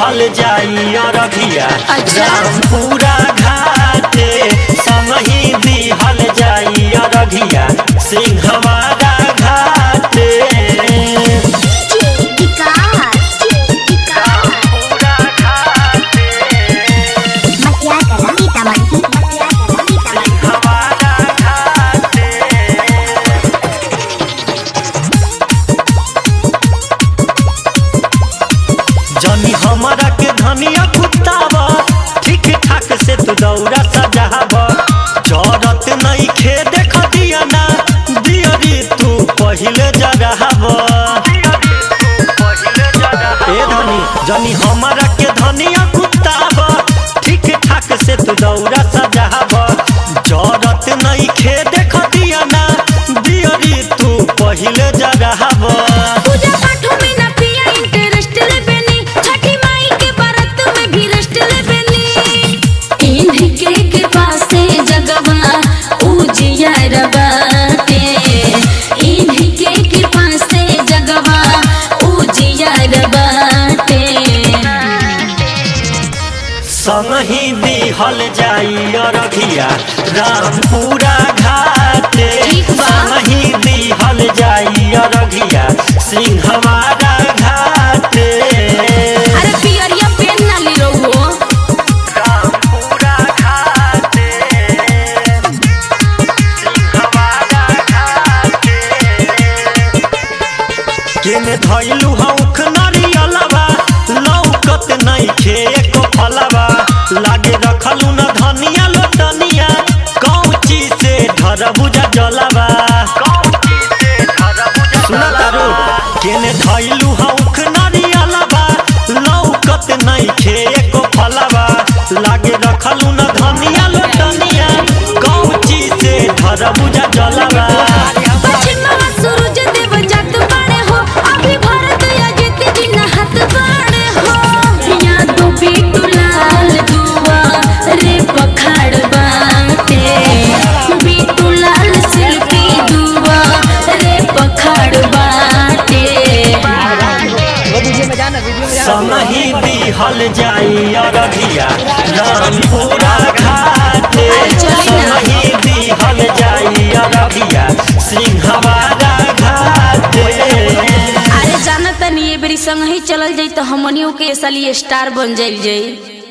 दिहल जाई अरघिया रामपुरा घाटे संगही दिहल जाई अरघिया सिंहवाड़ा घाटे। जनी हमारा के धनिया कुत्तावा ठीक ठाक से तू दौरा सजावा जरूरत नहीं खे देख दिया ना दियरी तू पहले जगावा। ए धनी जनी हमारा के धनिया कुत्तावा ठीक ठाक से तू दौरा सजावा जरूरत नहीं खे देख दिया ना दियरी तू पहले जगावा। संगही दिहल जाई अरघिया रामपुरा घाटे संगही दिहल जाई अरघिया सिंहवाड़ा घाटे। अरे पियरिया पेन ना ले रहो रामपुरा घाटे सिंहवाड़ा घाटे केने धइलू हौख नरियलवा लौकत नहीं खे एको फलवा लागे रखलू न धनिया लोटनिया कौची से धरबुजा जलवा। सुना तारू केने धइलू हौख नरियलवा लौकत नहीं खे एको फलवा लागे रखलू न धनिया लोटनिया कौची से धरबुजा जलवा। संगही दिहल जाई अरघिया रामपुरा घाटे संगही दिहल जाई अरघिया सिंहवाड़ा घाटे। अरे जानत नहीं ये बेरी संग ही चलल जाई तो हमनियों के साली स्टार बन जाई।